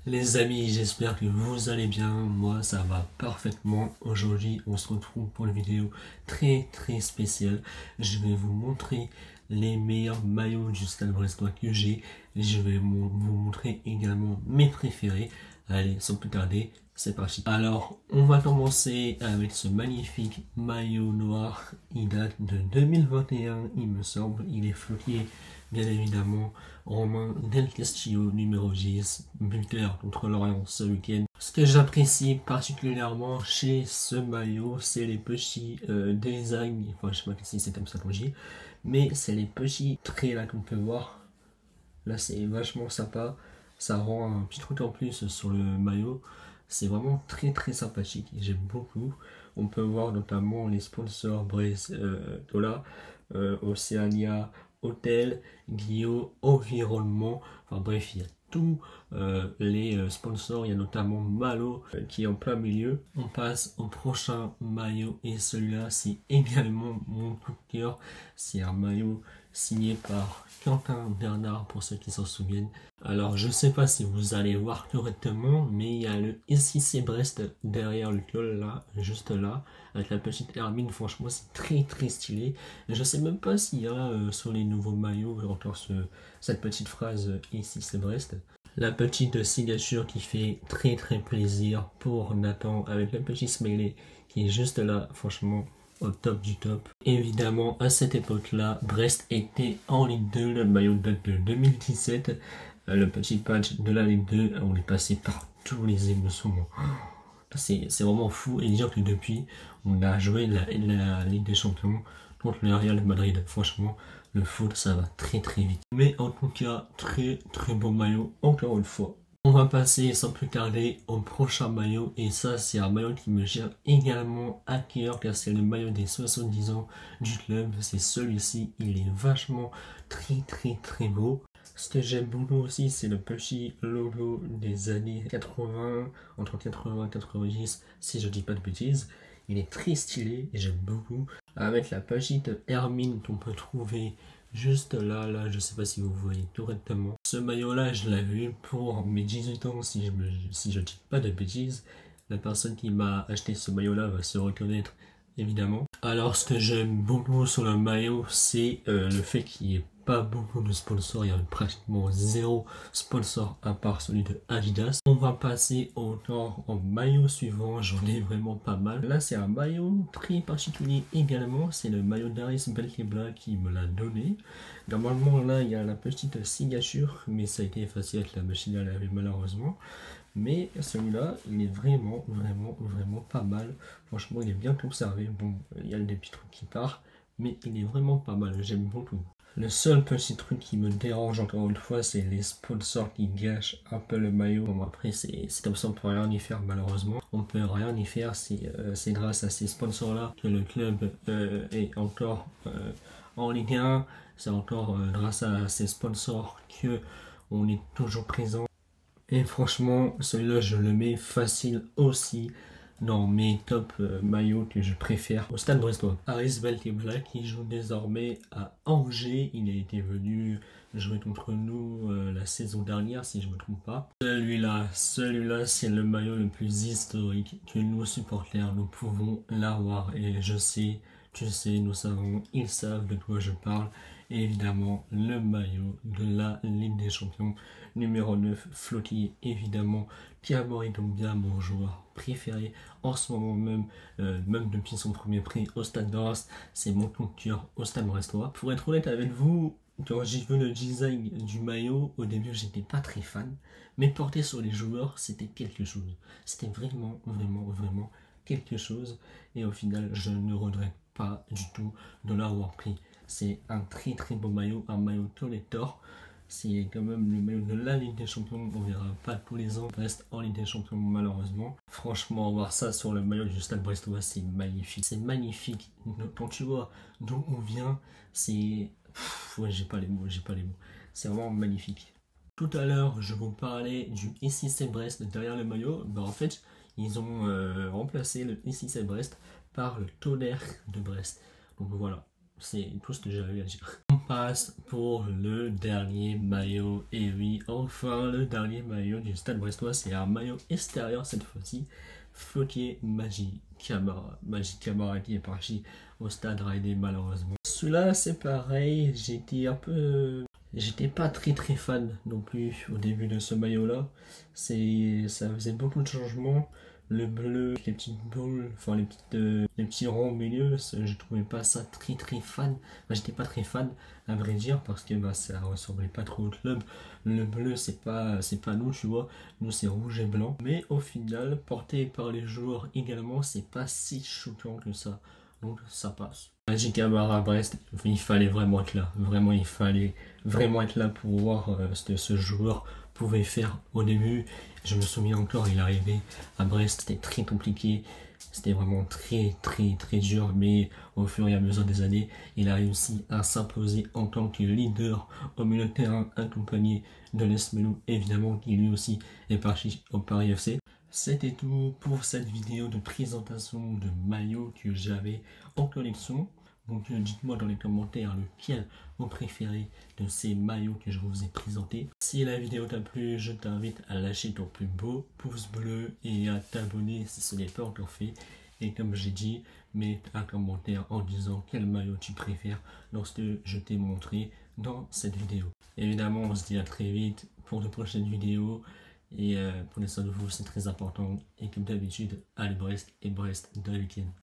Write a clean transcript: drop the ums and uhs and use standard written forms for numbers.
Les amis, j'espère que vous allez bien. Moi, ça va parfaitement. Aujourd'hui, on se retrouve pour une vidéo très spéciale. Je vais vous montrer les meilleurs maillots du Stade Brestois que j'ai. Je vais vous montrer également mes préférés. Allez, sans plus tarder, c'est parti. Alors, on va commencer avec ce magnifique maillot noir. Il date de 2021, il me semble. Il est floqué, bien évidemment. Romain Del Castillo, numéro 10, buteur contre Lorient ce week-end. Ce que j'apprécie particulièrement chez ce maillot, c'est les petits designs. Enfin, je sais pas si c'est comme ça qu'on dit, mais c'est les petits traits là qu'on peut voir. Là, c'est vachement sympa. Ça rend un petit truc en plus sur le maillot. C'est vraiment très sympathique. J'aime beaucoup. On peut voir notamment les sponsors Brace, Dola, Oceania, Hôtel, Guillaume, Environnement. Enfin bref, il y a tous les sponsors. Il y a notamment Malo qui est en plein milieu. On passe au prochain maillot et celui-là, c'est également mon coup de cœur. C'est un maillot signé par Quentin Bernard pour ceux qui s'en souviennent. Alors je sais pas si vous allez voir correctement, mais il y a le SIC Brest derrière le col là, juste là, avec la petite hermine. Franchement c'est très stylé. Je sais même pas s'il y a sur les nouveaux maillots encore cette petite phrase SIC Brest. La petite signature qui fait très plaisir pour Nathan avec le petit smiley qui est juste là, franchement au top du top. Évidemment, à cette époque-là, Brest était en Ligue 2, le maillot date de 2017. Le petit patch de la Ligue 2, on est passé par tous les émotions. C'est vraiment fou. Et dire que depuis, on a joué la Ligue des Champions contre le Real Madrid. Franchement, le foot, ça va très vite. Mais en tout cas, très beau maillot, encore une fois. On va passer sans plus tarder au prochain maillot, et ça c'est un maillot qui me gère également à cœur car c'est le maillot des 70 ans du club. C'est celui-ci, il est vachement très beau. Ce que j'aime beaucoup aussi, c'est le petit logo des années 80, entre 80 et 90 si je dis pas de bêtises. Il est très stylé et j'aime beaucoup, avec la petite hermine qu'on peut trouver juste là, je sais pas si vous voyez correctement. Ce maillot là, je l'ai vu pour mes 18 ans si je dis pas de bêtises. La personne qui m'a acheté ce maillot là va se reconnaître évidemment. Alors ce que j'aime beaucoup sur le maillot, c'est le fait qu'il n'y ait pas beaucoup de sponsors. Il y a pratiquement 0 sponsor à part celui de Adidas. On va passer encore au maillot suivant, j'en ai vraiment pas mal. Là c'est un maillot très particulier également, c'est le maillot d'Aris Belkebla qui me l'a donné. Normalement là il y a la petite signature, mais ça a été effacé avec la machine à laver malheureusement. Mais celui-là, il est vraiment pas mal. Franchement, il est bien conservé. Bon, il y a des petits trucs qui partent, mais il est vraiment pas mal. J'aime beaucoup. Le seul petit truc qui me dérange encore une fois, c'est les sponsors qui gâchent un peu le maillot. Bon, après, c'est comme ça, on peut rien y faire malheureusement. On peut rien y faire, c'est grâce à ces sponsors-là que le club est encore en Ligue 1. C'est encore grâce à ces sponsors que on est toujours présent. Et franchement, celui-là, je le mets facile aussi dans mes top maillots que je préfère au Stade Brestois. Aris Belkebla qui joue désormais à Angers. Il a été venu jouer contre nous la saison dernière, si je ne me trompe pas. Celui-là, c'est le maillot le plus historique que nous, supporters, nous pouvons l'avoir. Et je sais, tu sais, nous savons, ils savent de quoi je parle. Et évidemment, le maillot de la Ligue des Champions, numéro 9, floqué, évidemment, Thiago Doumbia, mon joueur préféré en ce moment même, même depuis son premier prix au Stade de Reims, c'est mon coup de cœur au Stade Brestois. Pour être honnête avec vous, quand j'ai vu le design du maillot, au début j'étais pas très fan, mais porté sur les joueurs, c'était quelque chose. C'était vraiment quelque chose, et au final, je ne regrette pas du tout de l'avoir pris. C'est un très beau maillot, un maillot collector. C'est quand même le maillot de la Ligue des Champions, on verra pas tous les ans, reste en Ligue des Champions malheureusement. Franchement, voir ça sur le maillot du Stade Brestois, c'est magnifique. C'est magnifique. Quand tu vois d'où on vient, c'est... Ouais, j'ai pas les mots. C'est vraiment magnifique. Tout à l'heure, je vous parlais du SIC Brest derrière le maillot. Ben, en fait, ils ont remplacé le SIC Brest par le Tonnerre de Brest. Donc voilà. C'est tout ce que j'avais à dire. On passe pour le dernier maillot. Et oui, enfin le dernier maillot du Stade Brestois, c'est un maillot extérieur cette fois-ci. Floquier Magic Camara qui est parti au Stade Rennais malheureusement. Celui-là c'est pareil, j'étais pas très fan non plus au début de ce maillot-là. Ça faisait beaucoup de changements. Le bleu, les petites boules, enfin les petits ronds au milieu, je trouvais pas ça très fan. J'étais pas très fan à vrai dire parce que ça ressemblait pas trop au club. Le bleu c'est pas nous tu vois, nous c'est rouge et blanc. Mais au final, porté par les joueurs également, c'est pas si choquant que ça. Donc ça passe. Magic Camara à Brest, il fallait vraiment être là. Vraiment, il fallait vraiment être là pour voir ce que ce joueur pouvait faire au début. Je me souviens encore, il arrivait à Brest, c'était très compliqué. C'était vraiment très dur, mais au fur et à mesure des années, il a réussi à s'imposer en tant que leader au milieu de terrain, accompagné de Lesmelou, évidemment, qui lui aussi est parti au Paris FC. C'était tout pour cette vidéo de présentation de maillots que j'avais en collection. Donc dites-moi dans les commentaires lequel vous préférez de ces maillots que je vous ai présentés. Si la vidéo t'a plu, je t'invite à lâcher ton plus beau pouce bleu et à t'abonner si ce n'est pas encore fait. Et comme j'ai dit, mets un commentaire en disant quel maillot tu préfères lorsque je t'ai montré dans cette vidéo. Évidemment, on se dit à très vite pour de prochaines vidéos. Et prenez soin de vous, c'est très important. Et comme d'habitude, allez Brest et Brest dans le week-end.